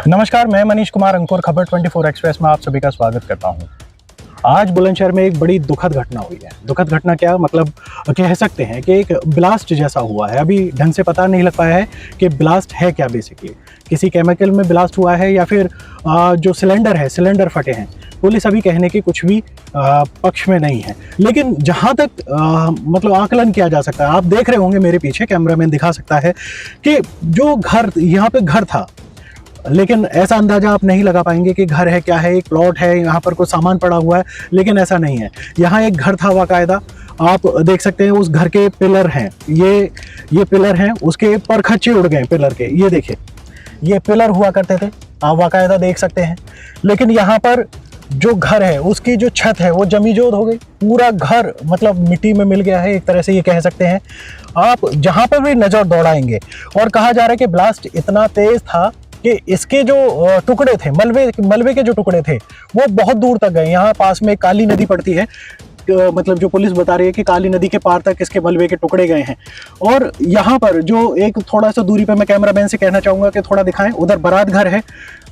नमस्कार, मैं मनीष कुमार अंकुर खबर 24 एक्सप्रेस में आप सभी का स्वागत करता हूं। आज बुलंदशहर में एक बड़ी दुखद घटना हुई है। दुखद घटना क्या मतलब कह सकते हैं कि एक ब्लास्ट जैसा हुआ है। अभी ढंग से पता नहीं लग पाया है कि ब्लास्ट है क्या। बेसिकली किसी केमिकल में ब्लास्ट हुआ है या फिर जो सिलेंडर है, सिलेंडर फटे हैं। पुलिस अभी कहने की कुछ भी पक्ष में नहीं है, लेकिन जहाँ तक मतलब आकलन किया जा सकता है, आप देख रहे होंगे मेरे पीछे कैमरामैन दिखा सकता है कि जो घर यहाँ पे घर था, लेकिन ऐसा अंदाजा आप नहीं लगा पाएंगे कि घर है क्या है। एक प्लॉट है, यहाँ पर कुछ सामान पड़ा हुआ है, लेकिन ऐसा नहीं है। यहाँ एक घर था बाकायदा, आप देख सकते हैं उस घर के पिलर हैं, ये पिलर हैं, उसके परखच्चे उड़ गए पिलर के। ये देखिए, ये पिलर हुआ करते थे, आप बाकायदा देख सकते हैं। लेकिन यहाँ पर जो घर है उसकी जो छत है वो जमीजोद हो गई। पूरा घर मतलब मिट्टी में मिल गया है, एक तरह से ये कह सकते हैं। आप जहाँ पर भी नज़र दौड़ाएंगे, और कहा जा रहा है कि ब्लास्ट इतना तेज था कि इसके जो टुकड़े थे, मलबे के जो टुकड़े थे, वो बहुत दूर तक गए। यहाँ पास में काली नदी पड़ती है, मतलब जो पुलिस बता रही है कि काली नदी के पार तक इसके मलबे के टुकड़े गए हैं। और यहाँ पर जो एक थोड़ा सा दूरी पे मैं कैमरामैन से कहना चाहूँगा कि थोड़ा दिखाएं, उधर बारात घर है,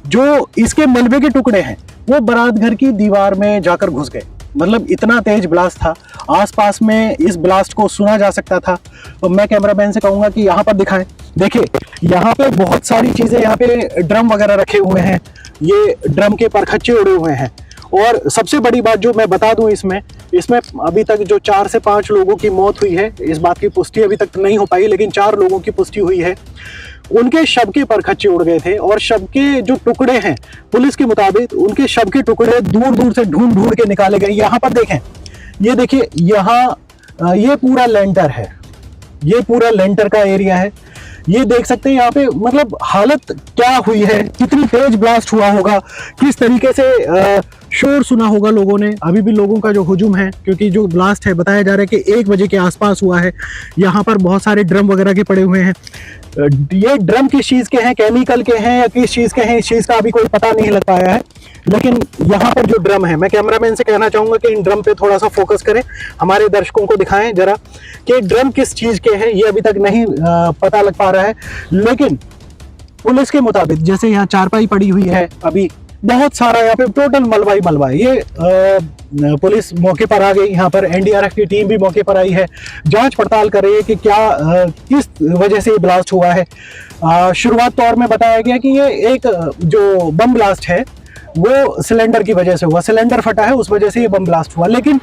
जो इसके मलबे के टुकड़े हैं वो बारात घर की दीवार में जाकर घुस गए। मतलब इतना तेज ब्लास्ट था, आसपास में इस ब्लास्ट को सुना जा सकता था। तो मैं कैमरामैन से कहूँगा कि यहाँ पर दिखाएं। देखिए, यहाँ पे बहुत सारी चीज़ें, यहाँ पे ड्रम वगैरह रखे हुए हैं, ये ड्रम के परखच्चे उड़े हुए हैं। और सबसे बड़ी बात जो मैं बता दूं, इसमें अभी तक जो 4 से 5 लोगों की मौत हुई है, इस बात की पुष्टि अभी तक नहीं हो पाई, लेकिन 4 लोगों की पुष्टि हुई है। उनके शव के परखच्चे उड़ गए थे, और शव के जो टुकड़े हैं, पुलिस के मुताबिक उनके शव के टुकड़े दूर दूर से ढूंढ ढूंढ के निकाले गए। यहाँ पर देखें, ये देखिए, यहाँ ये पूरा लेंटर है, ये पूरा लेंटर का एरिया है। ये देख सकते हैं यहाँ पे मतलब हालत क्या हुई है, कितनी तेज ब्लास्ट हुआ होगा, किस तरीके से शोर सुना होगा लोगों ने। अभी भी लोगों का जो हुजूम है, क्योंकि जो ब्लास्ट है बताया जा रहा है कि 1 बजे के आसपास हुआ है। यहाँ पर बहुत सारे ड्रम वगैरह के पड़े हुए हैं। ये ड्रम किस चीज़ के हैं, केमिकल के हैं या किस चीज़ के हैं, इस चीज़ का अभी कोई पता नहीं लग पाया है। लेकिन यहाँ पर जो ड्रम है, मैं कैमरामैन से कहना चाहूँगा कि इन ड्रम पे थोड़ा सा फोकस करें, हमारे दर्शकों को दिखाएं जरा कि ड्रम किस चीज़ के हैं। ये अभी तक नहीं पता लग पा रहा है, लेकिन पुलिस के मुताबिक जैसे यहाँ चारपाई पड़ी हुई है, अभी बहुत सारा यहाँ पे टोटल मलबा ही मलबा है। ये पुलिस मौके पर आ गई, यहाँ पर एनडीआरएफ की टीम भी मौके पर आई है, जांच पड़ताल कर रही है कि क्या किस वजह से ये ब्लास्ट हुआ है। शुरुआत तौर में बताया गया कि ये एक जो बम ब्लास्ट है वो सिलेंडर की वजह से हुआ, सिलेंडर फटा है, उस वजह से ये बम ब्लास्ट हुआ। लेकिन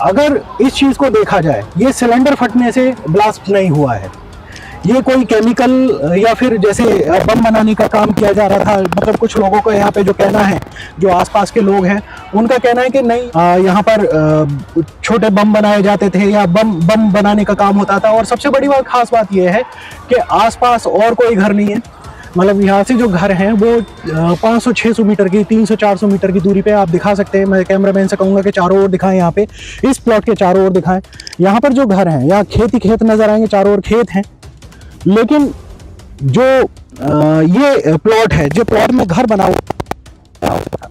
अगर इस चीज़ को देखा जाए, ये सिलेंडर फटने से ब्लास्ट नहीं हुआ है, ये कोई केमिकल या फिर जैसे बम बनाने का काम किया जा रहा था। मतलब कुछ लोगों का यहाँ पे जो कहना है, जो आसपास के लोग हैं, उनका कहना है कि नहीं, यहाँ पर छोटे बम बनाए जाते थे या बम बनाने का काम होता था। और सबसे बड़ी बात, खास बात यह है कि आसपास और कोई घर नहीं है। मतलब यहाँ से जो घर हैं वो 500-600 मीटर की, 300-400 मीटर की दूरी पे आप दिखा सकते हैं। मैं कैमरामैन से कहूँगा कि चारों ओर दिखाएं, यहाँ पे इस प्लॉट के चारों ओर दिखाएं। यहाँ पर जो घर हैं, यहाँ खेत ही खेत नजर आएंगे, चारों ओर खेत हैं। लेकिन जो ये प्लॉट है, जो प्लॉट में घर बना हुआ,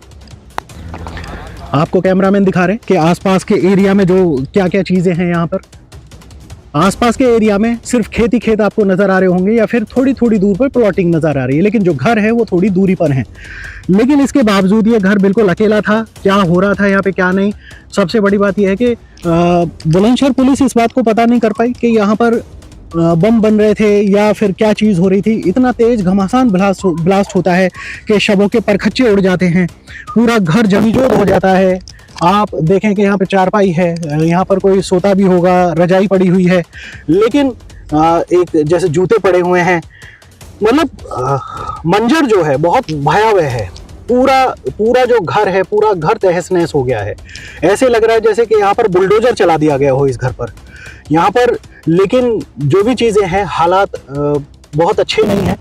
आपको कैमरामैन दिखा रहे हैं कि आसपास के एरिया में जो क्या क्या चीज़ें हैं। यहाँ पर आसपास के एरिया में सिर्फ खेत ही खेत आपको नज़र आ रहे होंगे, या फिर थोड़ी थोड़ी दूर पर प्लॉटिंग नज़र आ रही है, लेकिन जो घर है वो थोड़ी दूरी पर है। लेकिन इसके बावजूद ये घर बिल्कुल अकेला था। क्या हो रहा था यहाँ पे क्या नहीं, सबसे बड़ी बात यह है कि बुलंदशहर पुलिस इस बात को पता नहीं कर पाई कि यहाँ पर बम बन रहे थे या फिर क्या चीज़ हो रही थी। इतना तेज घमासान ब्लास्ट होता है कि शवों के परखच्चे उड़ जाते हैं, पूरा घर जमीजोद हो जाता है। आप देखें कि यहाँ पे चारपाई है, यहाँ पर कोई सोता भी होगा, रजाई पड़ी हुई है, लेकिन एक जैसे जूते पड़े हुए हैं। मतलब मंजर जो है बहुत भयावह है। पूरा जो घर है, पूरा घर तहस नहस हो गया है। ऐसे लग रहा है जैसे कि यहाँ पर बुलडोजर चला दिया गया हो इस घर पर, यहाँ पर। लेकिन जो भी चीज़ें हैं, हालात बहुत अच्छे नहीं हैं।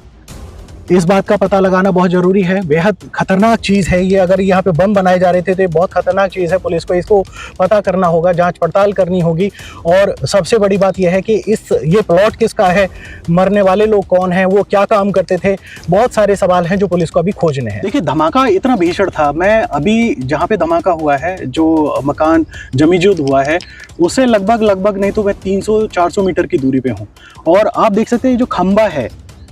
इस बात का पता लगाना बहुत ज़रूरी है। बेहद खतरनाक चीज़ है ये। अगर यहाँ पे बम बनाए जा रहे थे तो ये बहुत खतरनाक चीज़ है। पुलिस को इसको पता करना होगा, जांच पड़ताल करनी होगी। और सबसे बड़ी बात यह है कि ये प्लॉट किसका है, मरने वाले लोग कौन हैं, वो क्या काम करते थे। बहुत सारे सवाल हैं जो पुलिस को अभी खोजने हैं। देखिए, धमाका इतना भीषण था। मैं अभी जहाँ पे धमाका हुआ है, जो मकान जमीजोद हुआ है, उससे लगभग नहीं तो मैं 300-400 मीटर की दूरी पे हूँ। और आप देख सकते हैं जो खंबा है,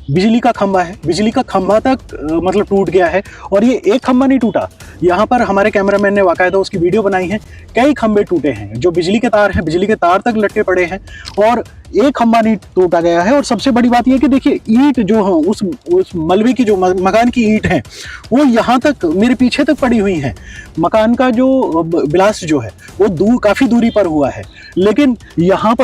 बिजली का खंभा है, बिजली का खंभा तक मतलब टूट गया है। और ये एक खंभा नहीं टूटा, यहाँ पर हमारे कैमरामैन ने बाकायदा उसकी वीडियो बनाई है। कई खंभे टूटे हैं, जो बिजली के तार हैं, बिजली के तार तक लटके पड़े हैं, और एक खंभा नहीं टूटा गया है। और सबसे बड़ी बात यह कि देखिए ईंट जो है, उस मलबे की जो मकान की ईंट है, वो यहाँ तक मेरे पीछे तक पड़ी हुई हैं। मकान का जो ब्लास्ट जो है वो काफ़ी दूरी पर हुआ है, लेकिन यहाँ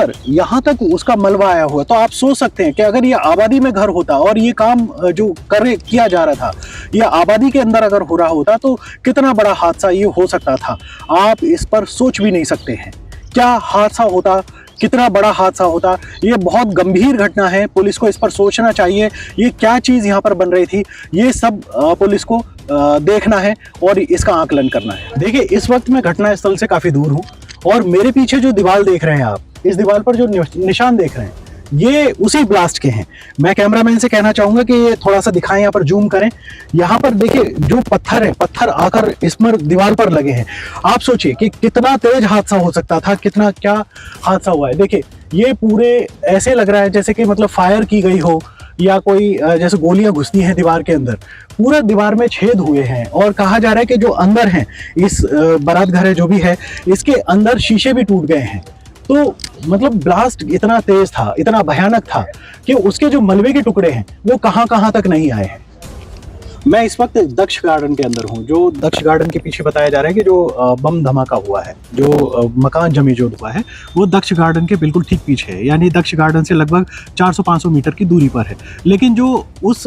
तक उसका मलबा आया हुआ। तो आप सोच सकते हैं कि अगर ये आबादी में घर होता और ये काम जो किया जा रहा था, ये आबादी के अंदर अगर हो रहा होता, तो कितना बड़ा हादसा ये हो सकता था। आप इस पर सोच भी नहीं सकते हैं क्या हादसा होता, कितना बड़ा हादसा होता। ये बहुत गंभीर घटना है, पुलिस को इस पर सोचना चाहिए। ये क्या चीज़ यहाँ पर बन रही थी, ये सब पुलिस को देखना है और इसका आकलन करना है। देखिए इस वक्त मैं घटनास्थल से काफ़ी दूर हूँ, और मेरे पीछे जो दीवार देख रहे हैं आप, इस दीवार पर जो निशान देख रहे हैं, ये उसी ब्लास्ट के हैं। मैं कैमरामैन से कहना चाहूँगा कि ये थोड़ा सा दिखाएं, यहाँ पर जूम करें। यहाँ पर देखिए जो पत्थर है, पत्थर आकर इस पर दीवार पर लगे हैं। आप सोचिए कि कितना तेज हादसा हो सकता था, कितना क्या हादसा हुआ है। देखिए ये पूरे ऐसे लग रहा है जैसे कि मतलब फायर की गई हो, या कोई जैसे गोलियां घुसती हैं दीवार के अंदर। पूरा दीवार में छेद हुए हैं, और कहा जा रहा है कि जो अंदर हैं, इस बारात घर है जो भी है, इसके अंदर शीशे भी टूट गए हैं। तो मतलब ब्लास्ट इतना तेज था, इतना भयानक था कि उसके जो मलबे के टुकड़े हैं वो कहां तक नहीं आए हैं। मैं इस वक्त दक्ष गार्डन के अंदर हूँ, जो दक्ष गार्डन के पीछे बताया जा रहा है कि जो बम धमाका हुआ है, जो मकान जमीजोद हुआ है, वो दक्ष गार्डन के बिल्कुल ठीक पीछे है। यानी दक्ष गार्डन से लगभग 400-500 मीटर की दूरी पर है। लेकिन जो उस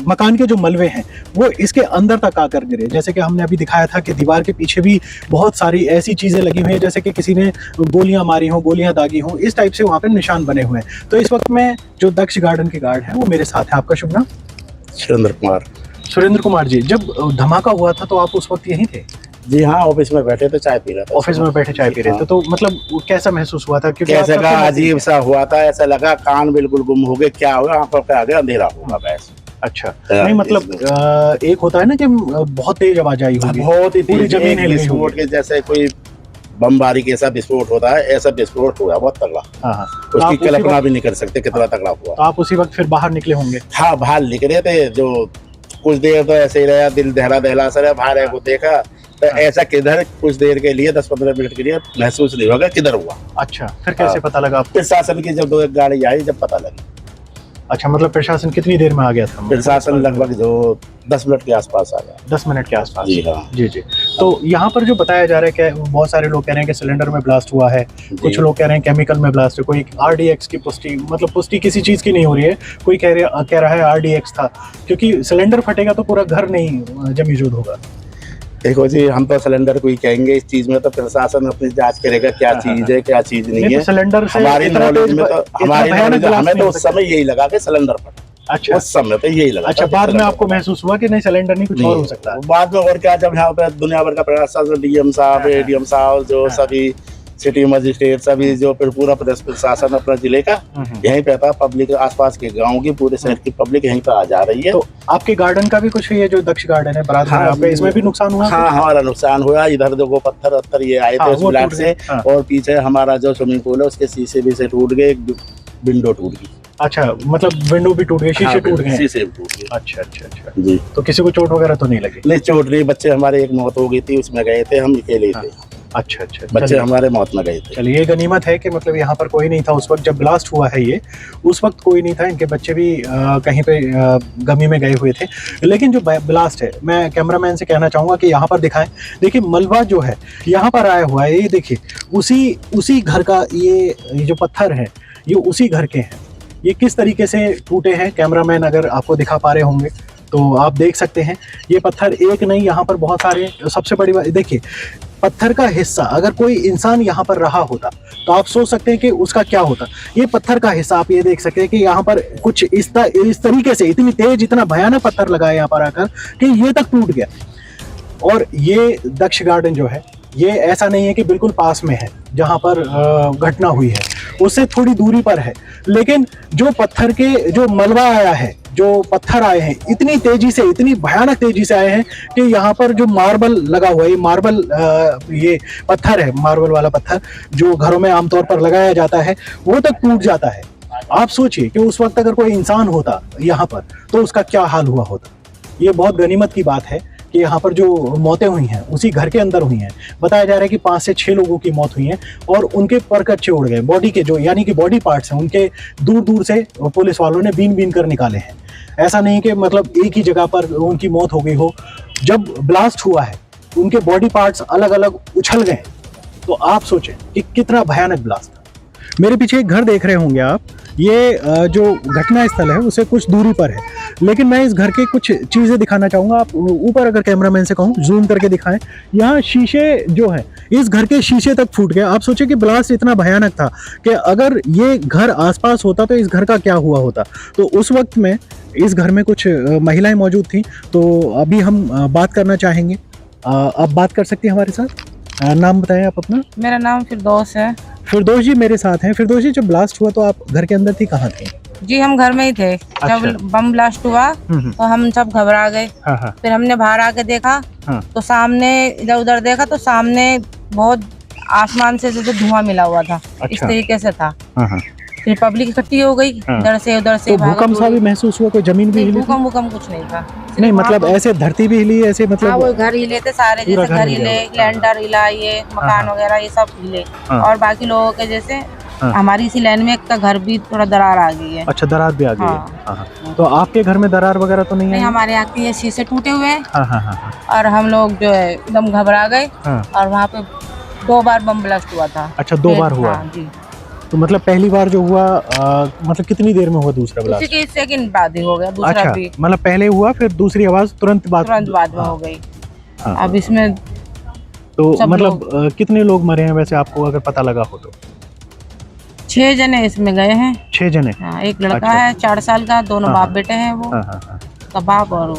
मकान के जो मलबे हैं वो इसके अंदर तक आकर गिरे। जैसे कि हमने अभी दिखाया था कि दीवार के पीछे भी बहुत सारी ऐसी चीज़ें लगी हुई हैं, जैसे कि किसी ने गोलियाँ मारी हों, गोलियाँ दागी हों, इस टाइप से वहाँ पर निशान बने हुए हैं। तो इस वक्त में जो दक्ष गार्डन के गार्ड हैं वो मेरे साथ हैं। आपका शुभ नाम? सुरेंद्र कुमार जी। जब धमाका हुआ था तो आप उस वक्त यहीं थे? जी हाँ, ऑफिस में बैठे थे, चाय पी रहे थे। ऑफिस में बैठे चाय पी रहे थे, तो मतलब कैसा महसूस हुआ था? क्योंकि कैसे का अजीब सा हुआ था, ऐसा लगा कान बिल्कुल गुम हो गए, क्या हुआ, आंखों पे आगे अंधेरा होगा बस। अच्छा, नहीं मतलब एक होता है ना कि बहुत तेज आवाज आई होगी, बहुत ही पूरी जमीन हिल गई विस्फोट के जैसे कोई बमबारी के ऐसा विस्फोट होता है, ऐसा विस्फोट हुआ बहुत तगड़ा। हाँ, उसकी कल्पना भी नहीं कर सकते कितना तगड़ा हुआ। तो आप उसी वक्त फिर बाहर निकले होंगे? हाँ, बाहर निकले थे, जो कुछ देर तो ऐसे ही रहा, दिल दहला सा रहा, बाहर को देखा तो ऐसा किधर कुछ देर के लिए 10-15 मिनट के लिए महसूस नहीं होगा किधर हुआ। अच्छा, फिर कैसे पता लगा आपको? प्रशासन की जब 2-1 गाड़ी आई, जब पता लगी। अच्छा, मतलब प्रशासन कितनी देर में आ गया था? प्रशासन लगभग जो 10 मिनट के आसपास आ गया। 10 मिनट के आसपास? जी हाँ। जी। तो यहाँ पर जो बताया जा रहा है कि बहुत सारे लोग कह रहे हैं कि सिलेंडर में ब्लास्ट हुआ है, कुछ लोग कह रहे हैं केमिकल में ब्लास्ट है, कोई RDX की पुष्टि किसी चीज़ की नहीं हो रही है। कोई कह रहा है RDX था, क्योंकि सिलेंडर फटेगा तो पूरा घर नहीं जमीजोद होगा। देखो जी, हम तो सिलेंडर को ही कहेंगे इस चीज में, तो प्रशासन अपनी जांच करेगा क्या चीज है क्या चीज नहीं है। सिलेंडर से हमारी नॉलेज में तो हमें तो उस समय यही लगा कि सिलेंडर फटा। अच्छा, उस समय तो यही लगा। अच्छा, बाद में आपको महसूस हुआ कि नहीं सिलेंडर नहीं, कुछ और हो सकता है? बाद में और क्या, जब यहाँ पे दुनिया भर का प्रशासन, DM साहब, ADM साहब, जो सभी सिटी मजिस्ट्रेट, सभी जो फिर पूरा प्रशासन अपना जिले का यहीं पे था, पब्लिक आसपास के गाँव की, पूरे शहर की पब्लिक यहीं पे आ जा रही है। तो आपके गार्डन का भी कुछ, ये जो दक्ष गार्डन है बारात घर, इसमें भी नुकसान हुआ? हाँ, हमारा नुकसान हुआ। इधर देखो पत्थर ये आए थे उस ब्लास्ट से, और पीछे हमारा जो स्विमिंग पूल है उसके शीशे भी से टूट गए, विंडो टूट गई। अच्छा, मतलब विंडो भी टूट गई, शीशे टूट गए? शीशे भी टूट गए। अच्छा जी। तो किसी को चोट वगैरह तो नहीं लगी? नहीं, चोट नहीं। बच्चे हमारे एक मौत हो गई थी, उसमें गए थे, हम अकेले थे। अच्छा, बच्चे हमारे मौत में गए थे। चलिए, ये गनीमत है कि मतलब यहाँ पर कोई नहीं था उस वक्त जब ब्लास्ट हुआ है। ये उस वक्त कोई नहीं था, इनके बच्चे भी कहीं पे गमी में गए हुए थे। लेकिन जो ब्लास्ट है, मैं कैमरामैन से कहना चाहूँगा कि यहाँ पर दिखाएं। देखिए मलबा जो है यहाँ पर आया हुआ है, ये देखिए उसी घर का, ये जो पत्थर है ये उसी घर के हैं। ये किस तरीके से टूटे हैं, कैमरामैन अगर आपको दिखा पा रहे होंगे तो आप देख सकते हैं। ये पत्थर एक नहीं, यहाँ पर बहुत सारे। सबसे बड़ी बात देखिए, पत्थर का हिस्सा अगर कोई इंसान यहाँ पर रहा होता तो आप सोच सकते हैं कि उसका क्या होता। ये पत्थर का हिस्सा आप ये देख सकते हैं कि यहाँ पर कुछ इस तरीके से, इतनी तेज, इतना भयानक पत्थर लगा है यहाँ पर आकर कि ये तक टूट गया। और ये दक्ष गार्डन जो है, ये ऐसा नहीं है कि बिल्कुल पास में है जहाँ पर घटना हुई है, उससे थोड़ी दूरी पर है। लेकिन जो पत्थर के जो मलबा आया है, जो पत्थर आए हैं, इतनी तेजी से, इतनी भयानक तेजी से आए हैं कि यहाँ पर जो मार्बल लगा हुआ है, ये पत्थर है, मार्बल वाला पत्थर जो घरों में आमतौर पर लगाया जाता है, वो तक टूट जाता है। आप सोचिए कि उस वक्त अगर कोई इंसान होता यहाँ पर तो उसका क्या हाल हुआ होता। ये बहुत गनीमत की बात है कि यहाँ पर जो मौतें हुई हैं उसी घर के अंदर हुई हैं। बताया जा रहा है कि 5 से 6 लोगों की मौत हुई है और उनके पर कच्चे उड़ गए, बॉडी के जो यानी कि बॉडी पार्ट्स हैं उनके दूर दूर से पुलिस वालों ने बीन बीन कर निकाले हैं। ऐसा नहीं कि मतलब एक ही जगह पर उनकी मौत हो गई हो। जब ब्लास्ट हुआ है उनके बॉडी पार्ट्स अलग अलग उछल गए। तो आप सोचें कि कितना भयानक ब्लास्ट था। मेरे पीछे एक घर देख रहे होंगे आप, ये जो घटना स्थल है उससे कुछ दूरी पर है, लेकिन मैं इस घर के कुछ चीज़ें दिखाना चाहूँगा। आप ऊपर अगर कैमरामैन से कहूँ जूम करके दिखाएं। यहाँ शीशे जो है इस घर के शीशे तक फूट गए। आप सोचें कि ब्लास्ट इतना भयानक था कि अगर ये घर आसपास होता तो इस घर का क्या हुआ होता। तो उस वक्त में इस घर में कुछ महिलाएं मौजूद थीं। तो अभी हम बात करना चाहेंगे। आप बात कर सकती हैं हमारे साथ। नाम बताएं आप अपना। मेरा नाम फिरदौस है। फिरदौस जी मेरे साथ हैं। फिरदौस जी, जब ब्लास्ट हुआ तो आप घर के अंदर थी, कहाँ थी? जी हम घर में ही थे। जब बम ब्लास्ट हुआ तो हम सब घबरा गए। हाँ। फिर हमने बाहर आके देखा हाँ। तो सामने इधर उधर देखा तो सामने बहुत आसमान से जैसे धुआं मिला हुआ था। इस तरीके से था। हाँ। फिर पब्लिक इकट्ठी हो गई इधर से उधर से। तो भूकंप सा भी महसूस हुआ? कोई जमीन भी हिली? भूकंप कुछ नहीं था। नहीं मतलब ऐसे धरती भी हिली ऐसे मतलब? हाँ वो घर हिले थे सारे, जैसे घर हिले, लैंडर हिला, ये मकान वगैरह ये सब हिले। और बाकी लोगों के जैसे हमारी इसी लाइन में एक का घर भी थोड़ा दरार आ गई है। अच्छा, दरार भी आ गई है। हाँ। तो आपके घर में दरार वगैरह तो नहीं है? हमारे यहाँ के ये शीशे टूटे हुए हैं। हाँ। और हम लोग जो है एकदम घबरा गए। और वहाँ पे 2 बार बम ब्लास्ट हुआ था। अच्छा, 2 बार हुआ? हाँ जी। तो मतलब पहली बार जो हुआ मतलब कितनी देर में हुआ दूसरा ब्लास्ट? उसी के सेकंड बाद ही हो गया दूसरा। अच्छा, भी मतलब पहले हुआ फिर दूसरी आवाज तुरंत बाद में हो गई। अब इसमें तो मतलब कितने लोग मरे हैं वैसे आपको अगर पता लगा हो तो? 6 जने इसमें गए हैं। 6 जने? हाँ, एक लड़का है 4 साल का, दोनों बाप बेटे हैं वो। उसका बाप और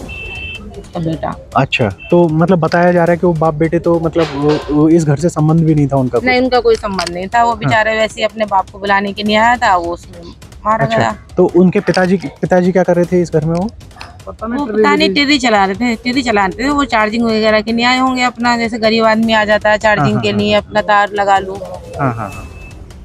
उसका बेटा। अच्छा, तो मतलब बताया जा रहा है कि वो बाप बेटे तो मतलब वो इस घर से संबंध भी नहीं था उनका? नहीं, उनका कोई संबंध नहीं था। वो बेचारे वैसे अपने बाप को बुलाने के लिए आया था, वो उसमें मारा गया। तो उनके पिताजी क्या कर रहे थे इस घर में? वो पता नहीं टीवी चला रहे थे। वो चार्जिंग वगैरह के लिए आए होंगे अपना, जैसे गरीब आदमी आ जाता है चार्जिंग के लिए, अपना तार लगा लूं। हाँ।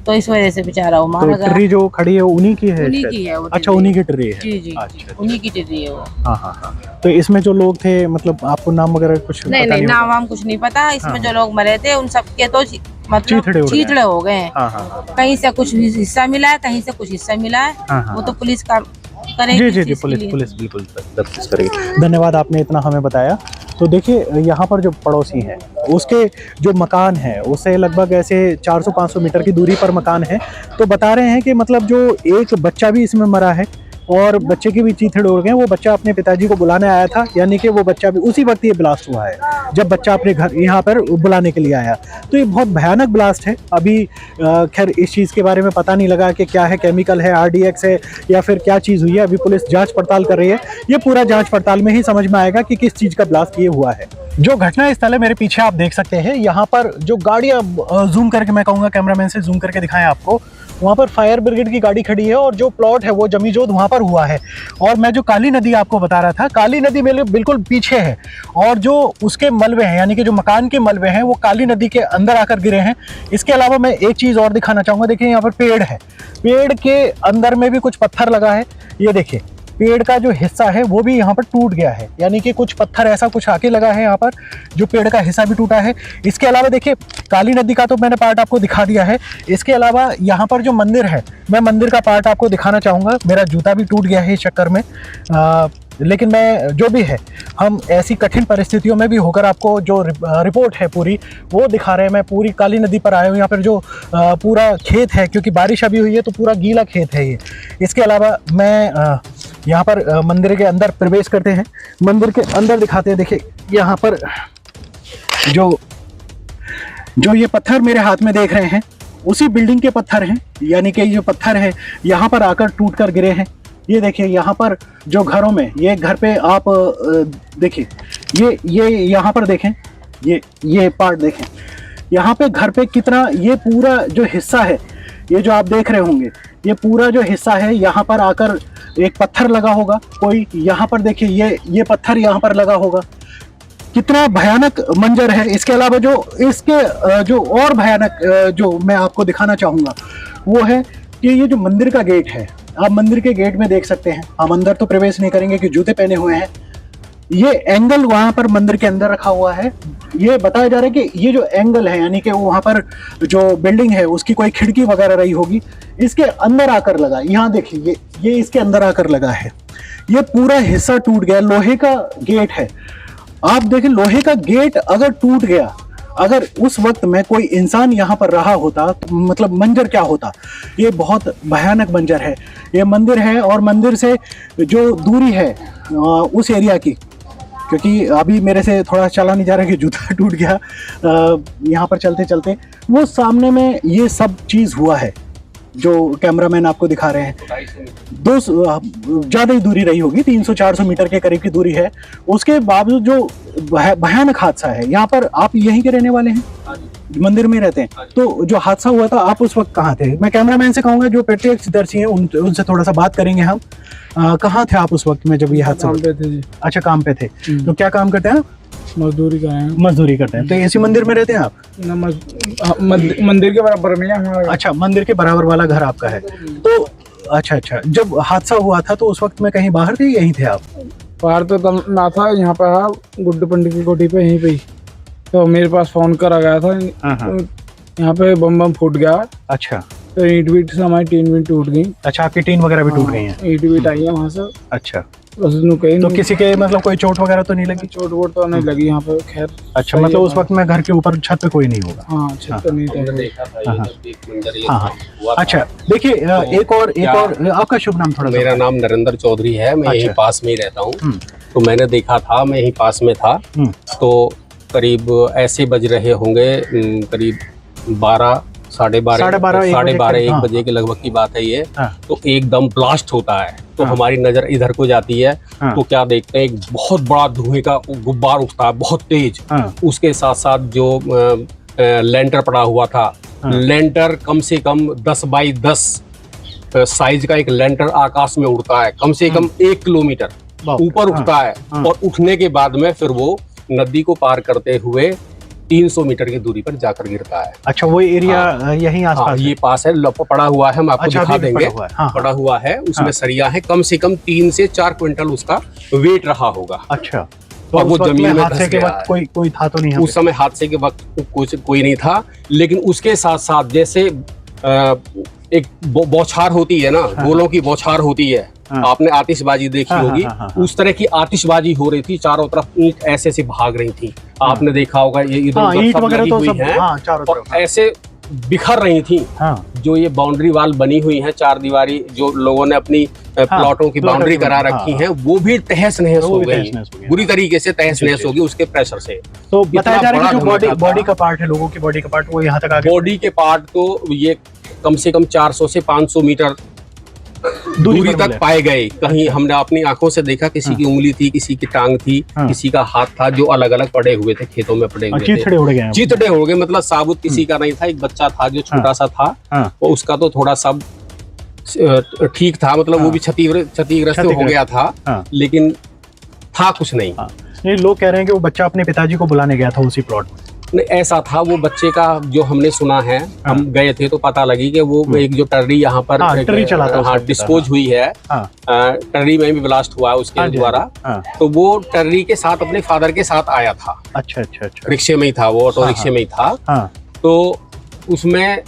तो इस वजह से बेचारा वो मारा गया। ट्री जो खड़ी है उन्हीं की है? उन्हीं की है वो। अच्छा, उन्हीं की ट्री है? जी। अच्छा, उन्हीं की ट्री है वो। हाँ। तो इसमें जो लोग थे मतलब आपको नाम वगैरह कुछ? नहीं, नाम वाम कुछ नहीं पता। इसमें जो लोग मरे थे उन सबके तो मतलब चीथड़े हो गए हैं। कहीं से कुछ हिस्सा मिला है, कहीं से कुछ हिस्सा मिला है। वो तो पुलिस का करेगी। जी, पुलिस बिल्कुल तफ्तीश करेगी। धन्यवाद, आपने इतना हमें बताया। तो देखिए यहाँ पर जो पड़ोसी हैं उसके जो मकान है उससे लगभग ऐसे 400-500 मीटर की दूरी पर मकान है। तो बता रहे हैं कि मतलब जो एक बच्चा भी इसमें मरा है और बच्चे की भी चीथड़े उड़ गए। वो बच्चा अपने पिताजी को बुलाने आया था, यानी कि वो बच्चा भी उसी वक्त ये ब्लास्ट हुआ है जब बच्चा अपने घर यहाँ पर बुलाने के लिए आया। तो ये बहुत भयानक ब्लास्ट है। अभी खैर इस चीज़ के बारे में पता नहीं लगा कि क्या है, केमिकल है, RDX है या फिर क्या चीज़ हुई है। अभी पुलिस जांच पड़ताल कर रही है। ये पूरा जांच पड़ताल में ही समझ में आएगा कि किस चीज़ का ब्लास्ट ये हुआ है। जो घटना स्थल है मेरे पीछे आप देख सकते हैं। यहाँ पर जो गाड़ियाँ जूम करके मैं कहूँगा कैमरामैन से जूम करके दिखाएं आपको, वहाँ पर फायर ब्रिगेड की गाड़ी खड़ी है और जो प्लॉट है वो जमीजोद वहाँ पर हुआ है। और मैं जो काली नदी आपको बता रहा था, काली नदी मेरे बिल्कुल पीछे है और जो उसके मलबे हैं यानी कि जो मकान के मलबे हैं वो काली नदी के अंदर आकर गिरे हैं। इसके अलावा मैं एक चीज़ और दिखाना चाहूँगा। देखिए यहाँ पर पेड़ है, पेड़ के अंदर में भी कुछ पत्थर लगा है। ये देखिए पेड़ का जो हिस्सा है वो भी यहाँ पर टूट गया है, यानी कि कुछ पत्थर ऐसा कुछ आके लगा है यहाँ पर, जो पेड़ का हिस्सा भी टूटा है। इसके अलावा देखिए काली नदी का तो मैंने पार्ट आपको दिखा दिया है। इसके अलावा यहाँ पर जो मंदिर है, मैं मंदिर का पार्ट आपको दिखाना चाहूँगा। मेरा जूता भी टूट गया है इस चक्कर में, लेकिन मैं जो भी है हम ऐसी कठिन परिस्थितियों में भी होकर आपको जो रिपोर्ट है पूरी वो दिखा रहे हैं। मैं पूरी काली नदी पर आया हूँ। यहाँ पर जो पूरा खेत है, क्योंकि बारिश अभी हुई है तो पूरा गीला खेत है ये। इसके अलावा मैं यहाँ पर मंदिर के अंदर प्रवेश करते हैं, मंदिर के अंदर दिखाते हैं। देखिए यहाँ पर जो ये पत्थर मेरे हाथ में देख रहे हैं उसी बिल्डिंग के पत्थर हैं, यानी कि जो पत्थर है यहाँ पर आकर टूट कर गिरे हैं। ये देखिए यहाँ पर जो घरों में, ये घर पे आप देखिए, ये यहाँ पर देखें, ये पार्ट देखें, यहाँ पे घर पे कितना, ये पूरा जो हिस्सा है, ये जो आप देख रहे होंगे, ये पूरा जो हिस्सा है यहाँ पर आकर एक पत्थर लगा होगा कोई। यहाँ पर देखिए ये पत्थर यहाँ पर लगा होगा। कितना भयानक मंजर है। इसके अलावा जो और भयानक जो मैं आपको दिखाना चाहूँगा वो है कि ये जो मंदिर का गेट है, आप मंदिर के गेट में देख सकते हैं, हम अंदर तो प्रवेश नहीं करेंगे कि जूते पहने हुए हैं। ये एंगल वहां पर मंदिर के अंदर रखा हुआ है। ये बताया जा रहा है कि ये जो एंगल है, यानी कि वहां पर जो बिल्डिंग है उसकी कोई खिड़की वगैरह रही होगी, इसके अंदर आकर लगा। यहाँ देखिए, ये इसके अंदर आकर लगा है। ये पूरा हिस्सा टूट गया। लोहे का गेट है, आप देखें, लोहे का गेट अगर टूट गया, अगर उस वक्त में कोई इंसान यहाँ पर रहा होता तो मतलब मंजर क्या होता। ये बहुत भयानक मंजर है। ये मंदिर है और मंदिर से जो दूरी है उस एरिया की, क्योंकि अभी मेरे से थोड़ा चला नहीं जा रहा कि जूता टूट गया यहाँ पर चलते चलते, वो सामने में ये सब चीज़ हुआ है जो कैमरामैन आपको दिखा रहे हैं। ज़्यादा ही दूरी रही होगी, 300-400 मीटर के करीब की दूरी है। उसके बावजूद जो भयानक हादसा है, यहाँ पर आप यहीं के रहने वाले हैं, मंदिर में रहते हैं, तो जो हादसा हुआ था आप उस वक्त कहाँ थे? मैं कैमरामैन से कहूँगा जो प्रत्यक्षदर्शी हैं उनसे थोड़ा सा बात करेंगे हम। कहाँ थे आप उस वक्त में जब ये हादसा हुआ? काम पे थे जी। अच्छा, काम पे थे। तो क्या काम करते हैं आप? मजदूरी कर रहे हैं। मजदूरी करते हैं। तो इसी मंदिर में रहते हैं आप? मंदिर के बराबर में हमारा। अच्छा, मंदिर के बराबर वाला घर आपका है। तो अच्छा, जब हादसा हुआ था तो उस वक्त में कहीं बाहर थे, यहीं थे आप? बाहर तो तब ना था, यहाँ पे गुड्डू पंडित की कोठी पे यहीं पे ही। तो मेरे पास फोन करा गया था, यहाँ पे बम फूट गया। अच्छा, तो ईंट बीट से हमारी टीन भी टूट गई। अच्छा, आपकी टीन वगैरह भी टूट गई हैं? ईंट बीट आई है वहाँ से। अच्छा, बस कहीं तो किसी के मतलब कोई चोट वगैरह तो नहीं लगी? चोट वोट तो नहीं लगी यहाँ पे, खैर। अच्छा, मतलब उस वक्त में घर के ऊपर छत पे कोई नहीं होगा? हाँ, छत पे नहीं था। हाँ। अच्छा, देखिए, एक और आपका शुभ नाम थोड़ा? मेरा नाम नरेंद्र चौधरी है, मैं यहीं पास में ही रहता हूँ। तो मैंने देखा था, मैं यहीं पास में था, तो करीब ऐसे बज रहे होंगे, करीब 12:30 1 बजे के लगभग की बात है ये। तो एकदम ब्लास्ट होता है, तो हमारी नजर इधर को जाती है। तो क्या देखते हैं, एक बहुत बड़ा धुएं का गुब्बार उठता है, बहुत तेज। उसके साथ साथ जो लेंटर पड़ा हुआ था, लेंटर कम से कम 10 बाई 10 साइज का एक लेंटर आकाश में उड़ता है, कम से कम 1 किलोमीटर ऊपर उठता है। और उठने के बाद में फिर वो नदी को पार करते हुए 300 मीटर की दूरी पर जाकर गिरता है। अच्छा, वो एरिया यहीं आसपास? ये पास है, पड़ा हुआ है, हम आपको दिखा देंगे। पड़ा हुआ है, उसमें सरिया है, कम से कम 3 से 4 क्विंटल उसका वेट रहा होगा। अच्छा, तो वो जमीन में हादसे के वक्त कोई था तो नहीं? उस समय हादसे के वक्त कोई नहीं था, लेकिन उसके साथ साथ जैसे एक बौछार होती है ना, गोलों की बौछार होती है, आपने आतिशबाजी देखी होगी, उस तरह की आतिशबाजी हो रही थी। चारों तरफ ईंट ऐसे से भाग रही थी, आपने देखा होगा, ये इधर ईंट वगैरह तो सब और ऐसे बिखर रही थी। जो ये बाउंड्री वाल बनी हुई है, 4 दीवारी जो लोगों ने अपनी प्लॉटों की बाउंड्री करा रखी है, वो भी तहस नहस हो गई, बुरी तरीके से तहस नहस होगी उसके प्रेशर से। तो बताया जा रहा है कि जो बॉडी का पार्ट है, लोगों की बॉडी का पार्ट, वो यहाँ तक आ गया। बॉडी के पार्ट तो ये कम से कम 400 से 500 मीटर दूरी तक पाए गए। कहीं हमने अपनी आंखों से देखा, किसी की उंगली थी, किसी की टांग थी, किसी का हाथ था, जो अलग अलग पड़े हुए थे, खेतों में पड़े हुए थे। चितड़े उड़ गए? चितड़े उड़ गए, मतलब साबुत किसी का नहीं था। एक बच्चा था जो छोटा सा था, वो उसका तो थोड़ा सा ठीक था, मतलब वो भी क्षतिग्रस्त हो गया था, लेकिन था कुछ नहीं। लोग कह रहे हैं कि वो बच्चा अपने पिताजी को बुलाने गया था उसी प्लॉट में। नहीं, ऐसा था। वो बच्चे का जो हमने सुना है, हम गए थे तो पता लगी कि वो एक जो टर्री यहाँ पर डिस्पोज हुई है, टर्री में भी ब्लास्ट हुआ है उसके द्वारा। तो वो टर्री के साथ अपने फादर के साथ आया था। अच्छा, रिक्शे में ही था वो, ऑटो रिक्शे में ही था। तो उसमें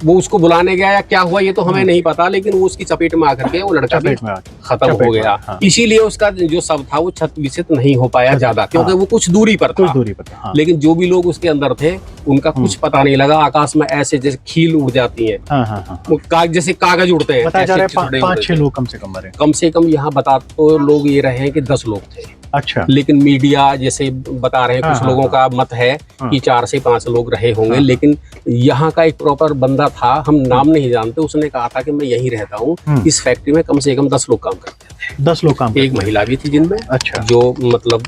वो उसको बुलाने गया या क्या हुआ ये तो हमें नहीं पता, लेकिन वो उसकी चपेट में आकर के वो लड़का भी खत्म हो गया। इसीलिए उसका जो शव था वो क्षत विक्षत नहीं हो पाया ज्यादा, क्योंकि वो कुछ दूरी पर था। लेकिन जो भी लोग उसके अंदर थे उनका कुछ पता नहीं लगा। आकाश में ऐसे जैसे खील उड़ जाती है, जैसे कागज उड़ते हैं। 5-6 लोग कम से कम मरे। कम से कम यहाँ बता तो लोग ये रहे हैं कि 10 लोग थे। अच्छा, लेकिन मीडिया जैसे बता रहे हैं, कुछ लोगों का मत है कि 4 से 5 लोग रहे होंगे। लेकिन यहाँ का एक प्रॉपर बंदा था, हम नाम नहीं जानते, उसने कहा था कि मैं यहीं रहता हूँ, इस फैक्ट्री में कम से कम 10 लोग काम करते थे। 10 लोग काम? एक महिला भी थी जिनमें। अच्छा, जो मतलब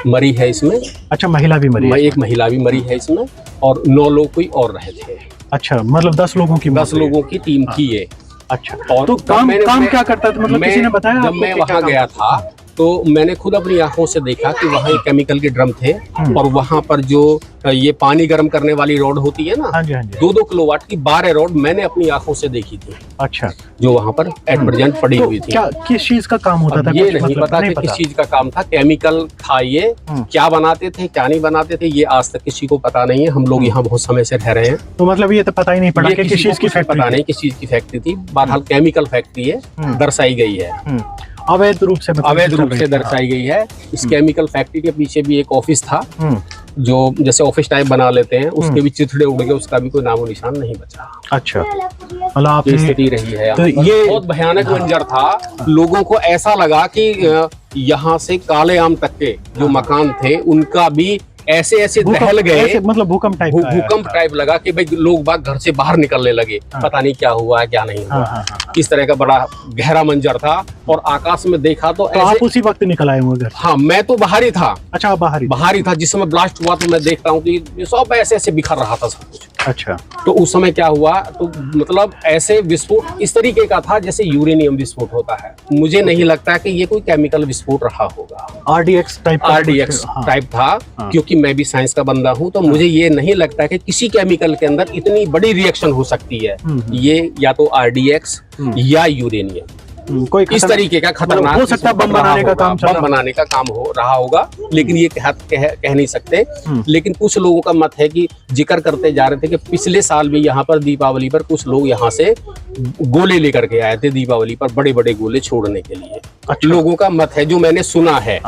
मरी है इसमें। अच्छा, महिला भी मरी? एक महिला भी मरी है इसमें, और 9 लोग कोई और रहे थे। अच्छा, मतलब 10 लोगों की टीम थी ये। अच्छा, तो काम क्या करता था, मतलब किसी ने बताया? जब मैं वहाँ गया था तो मैंने खुद अपनी आंखों से देखा कि वहाँ एक केमिकल के ड्रम थे और वहाँ पर जो ये पानी गर्म करने वाली रॉड होती है ना, हाँ जी, हाँ जी। 2-2 किलोवाट की 12 रॉड मैंने अपनी आंखों से देखी थी, अच्छा, जो वहाँ पर एट प्रेजेंट पड़ी तो हुई थी। क्या किस चीज का काम होता अब था? ये कुछ नहीं मतलब पता कि किस चीज का काम था, केमिकल था ये, क्या बनाते थे क्या नहीं बनाते थे ये आज तक किसी को पता नहीं है। हम लोग यहाँ बहुत समय से रह रहे हैं, तो मतलब ये तो पता ही नहीं पड़ा ये कि किस चीज की फैक्ट्री पता नहीं किस चीज की फैक्ट्री थी। बहरहाल केमिकल फैक्ट्री है, दर्शाई गई है, अवैध रूप से, मतलब अवैध रूप से दर्शाई गई है। इस केमिकल फैक्ट्री के पीछे भी एक ऑफिस था, जो जैसे ऑफिस टाइप बना लेते हैं, उसके भी चिथड़े उड़ गए, उसका भी कोई नामो निशान नहीं बचा। अच्छा, मतलब आप ये स्थिति रही है। तो ये बहुत भयानक मंजर था। लोगों को ऐसा लगा कि यहाँ से काले आम तक के जो मकान थे उनका भी ऐसे ऐसे दहल गए, मतलब भूकंप टाइप लगा कि भाई लोग बाग घर से बाहर निकलने लगे। पता नहीं क्या हुआ क्या नहीं हुआ। इस तरह का बड़ा गहरा मंजर था और आकाश में देखा तो आप उसी वक्त निकल आए होंगे? हाँ, मैं तो बाहर ही था। अच्छा, बाहर ही था जिस समय ब्लास्ट हुआ। तो मैं देख रहा हूँ कि ये सब ऐसे ऐसे बिखर रहा था सब कुछ। अच्छा, तो उस समय क्या हुआ, तो मतलब ऐसे विस्फोट इस तरीके का था जैसे यूरेनियम विस्फोट होता है। मुझे नहीं लगता कि ये कोई केमिकल विस्फोट रहा होगा। RDX टाइप था, क्योंकि मैं भी साइंस का बंदा हूं, तो मुझे ये नहीं लगता कि किसी केमिकल के अंदर इतनी बड़ी रिएक्शन हो सकती है। ये या तो RDX या यूरेनियम, कोई इस तरीके का खतरनाक हो सकता है, बम बनाने का काम हो रहा होगा, लेकिन ये कह नहीं सकते। लेकिन कुछ लोगों का मत है कि जिक्र करते जा रहे थे कि पिछले साल भी यहाँ पर दीपावली पर कुछ लोग यहाँ से गोले लेकर के आए थे, दीपावली पर बड़े बड़े गोले छोड़ने के लिए। अच्छा। लोगों का मत है, जो मैंने सुना है,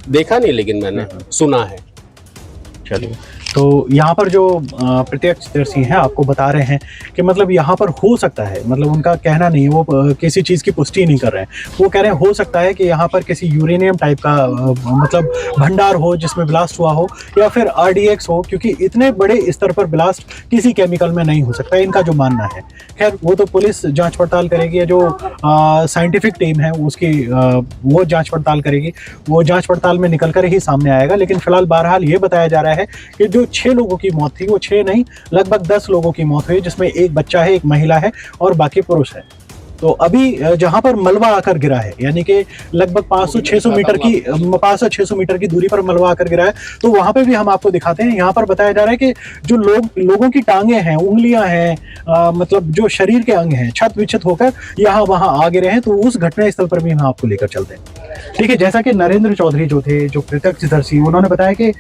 देखा नहीं लेकिन मैंने सुना है। चलिए, तो यहाँ पर जो प्रत्यक्षदर्शी हैं आपको बता रहे हैं कि मतलब यहाँ पर हो सकता है, मतलब उनका कहना नहीं है, वो किसी चीज़ की पुष्टि नहीं कर रहे हैं। वो कह रहे हैं हो सकता है कि यहाँ पर किसी यूरेनियम टाइप का मतलब भंडार हो जिसमें ब्लास्ट हुआ हो, या फिर RDX हो, क्योंकि इतने बड़े स्तर पर ब्लास्ट किसी केमिकल में नहीं हो सकता, इनका जो मानना है। खैर, वो तो पुलिस जाँच पड़ताल करेगी, जो साइंटिफिक टीम है उसकी वो जाँच पड़ताल करेगी, वो जाँच पड़ताल में निकल कर ही सामने आएगा। लेकिन फिलहाल बहरहाल ये बताया जा रहा है कि जो 6 लोगों की मौत थी, वो 6 नहीं लगभग 10 लोगों की मौत हुई, जिसमें एक बच्चा है, एक महिला है और बाकी पुरुष है। तो अभी जहां पर मलबा आकर गिरा है, यानी कि लगभग 500-600 मीटर की दूरी पर मलबा आकर गिरा है, तो वहां पे भी हम आपको दिखाते हैं। यहाँ पर बताया जा रहा है कि जो लोगों की टांगे हैं, उंगलियां हैं, मतलब जो शरीर के अंग हैं, छत विक्षत होकर यहाँ वहां आ गिरे हैं। तो उस घटना स्थल पर भी हम आपको लेकर चलते हैं। ठीक है, जैसा कि नरेंद्र चौधरी जो थे, जो प्रत्यक्षदर्शी, उन्होंने बताया कि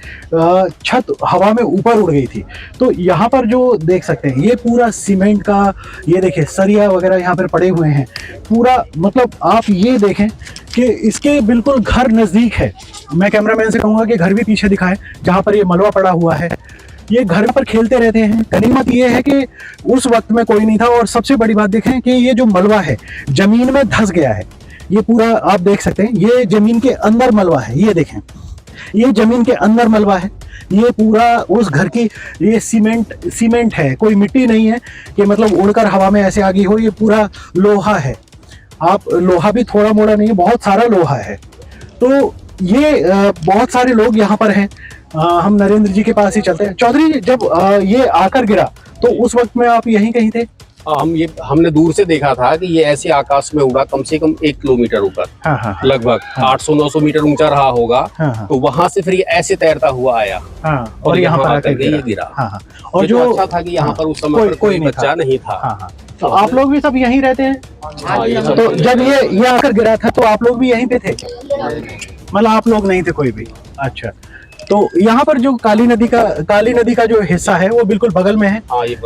छत हवा में ऊपर उड़ गई थी। तो यहाँ पर जो देख सकते हैं, ये पूरा सीमेंट का, ये देखिए सरिया वगैरह यहाँ पर पड़े हुए हैं पूरा। मतलब आप ये देखें कि इसके बिल्कुल घर नजदीक है। मैं कैमरामैन से कहूंगा कि घर भी पीछे दिखाएं, जहां पर ये मलबा पड़ा हुआ है। ये घर पर खेलते रहते हैं। गनीमत ये है कि उस वक्त में कोई नहीं था, और सबसे बड़ी बात देखें कि ये जो मलबा है जमीन में धंस गया है। ये पूरा आप देख सकते हैं, ये जमीन के अंदर मलबा है। ये देखें, ये जमीन के अंदर मलबा है। ये पूरा उस घर की, ये सीमेंट है, कोई मिट्टी नहीं है कि मतलब उड़कर हवा में ऐसे आ गई हो। ये पूरा लोहा है। आप लोहा भी थोड़ा मोड़ा नहीं है, बहुत सारा लोहा है। तो ये बहुत सारे लोग यहाँ पर हैं। हम नरेंद्र जी के पास ही चलते हैं। चौधरी जी, जब ये आकर गिरा तो उस वक्त में आप यहीं कहीं थे? हमने दूर से देखा था कि ये ऐसे आकाश में उड़ा, कम से कम 1 किलोमीटर ऊपर, लगभग 800-900 मीटर ऊंचा रहा होगा। तो वहां से फिर ये ऐसे तैरता हुआ आया और यहाँ पर आकर ये गिरा। और जो अच्छा था कि यहाँ पर उस समय कोई बच्चा नहीं था। तो आप लोग भी सब यहीं रहते हैं? तो जब ये आकर गिरा था तो आप लोग भी यहीं पे थे? मतलब आप लोग नहीं थे कोई भी? अच्छा, तो यहाँ पर जो काली नदी का जो हिस्सा है वो बिल्कुल बगल में है।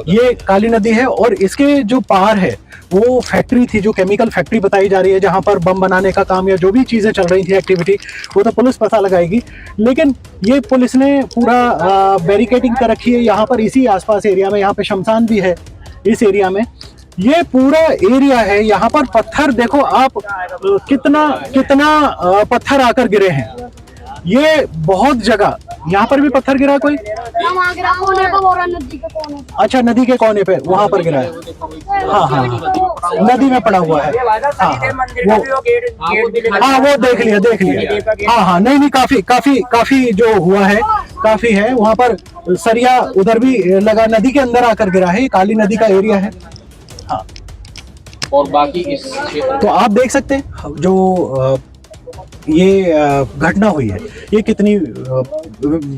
ये काली नदी है, और इसके जो पार है वो फैक्ट्री थी, जो केमिकल फैक्ट्री बताई जा रही है, जहाँ पर बम बनाने का काम या जो भी चीजें चल रही थी एक्टिविटी, वो तो पुलिस पता लगाएगी। लेकिन ये पुलिस ने पूरा बैरिकेडिंग कर रखी है यहाँ पर, इसी आसपास एरिया में। यहाँ पे शमशान भी है इस एरिया में। ये पूरा एरिया है, यहाँ पर पत्थर देखो आप, कितना पत्थर आकर गिरे हैं। ये बहुत जगह, यहाँ पर भी पत्थर गिरा कोई? अच्छा, नदी के कोने पे वहां पर गिरा है। हाँ, नदी में पड़ा हुआ है। वो देख लिया। हाँ, नहीं, काफी जो हुआ है, काफी है। वहां पर सरिया उधर भी लगा, नदी के अंदर आकर गिरा है। काली नदी का एरिया है। हाँ, और बाकी इस तो आप देख सकते हैं जो ये घटना हुई है, ये कितनी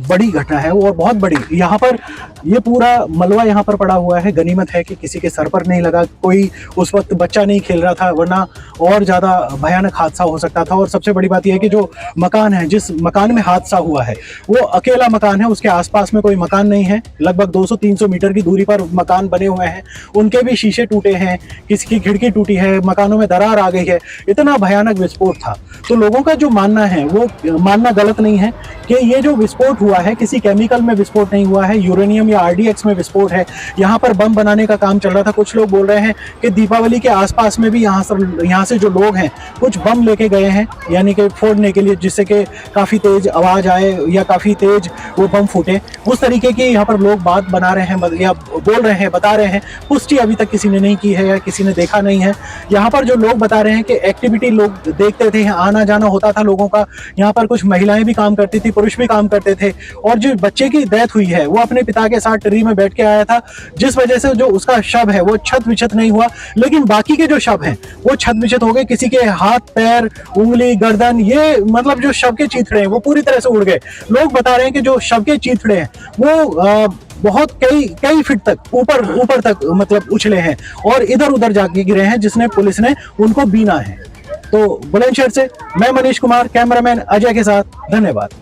बड़ी घटना है और बहुत बड़ी। यहाँ पर ये पूरा मलबा यहाँ पर पड़ा हुआ है। गनीमत है कि किसी के सर पर नहीं लगा, कोई उस वक्त बच्चा नहीं खेल रहा था, वरना और ज़्यादा भयानक हादसा हो सकता था। और सबसे बड़ी बात यह है कि जो मकान है, जिस मकान में हादसा हुआ है, वो अकेला मकान है, उसके आसपास में कोई मकान नहीं है। लगभग 200-300 मीटर की दूरी पर मकान बने हुए हैं, उनके भी शीशे टूटे हैं, किसी की खिड़की टूटी है, मकानों में दरार आ गई है। इतना भयानक विस्फोट था। तो लोगों का जो मानना है, वो मानना गलत नहीं है कि ये जो विस्फोट हुआ है किसी केमिकल में विस्फोट नहीं हुआ है, यूरेनियम या आरडीएक्स में विस्फोट है। यहाँ पर बम बनाने का काम चल रहा था। कुछ लोग बोल रहे हैं कि दीपावली के आसपास में भी यहाँ से जो लोग हैं कुछ बम लेके गए हैं, यानी कि फोड़ने के लिए, जिससे कि काफ़ी तेज आवाज़ आए या काफ़ी तेज वो बम फूटे। उस तरीके की यहाँ पर लोग बात बना रहे हैं या बोल रहे हैं, बता रहे हैं। पुष्टि अभी तक किसी ने नहीं की है या किसी ने देखा नहीं है। यहाँ पर जो लोग बता रहे हैं कि एक्टिविटी लोग देखते थे, आना जाना होता था लोगों का। यहाँ पर कुछ महिलाएं भी काम करती थी, पुरुष भी काम करते थे। और जो बच्चे की डेथ हुई है वो अपने पिता के साथ ट्री में बैठ के आया था, जिस वजह से जो उसका शव है वो छत विछत नहीं हुआ। लेकिन बाकी के जो शव हैं वो छत विछत हो गए। किसी के हाथ, पैर, उंगली, गर्दन, ये मतलब जो शव के चीथड़े हैं वो पूरी तरह से उड़ गए। लोग बता रहे हैं कि जो शव के चीथड़े हैं वो बहुत कई फीट तक ऊपर तक मतलब उछले हैं और इधर उधर जाके गिरे हैं, जिसने पुलिस ने उनको बीना है। तो बुलंदशहर से मैं मनीष कुमार, कैमरामैन अजय के साथ, धन्यवाद।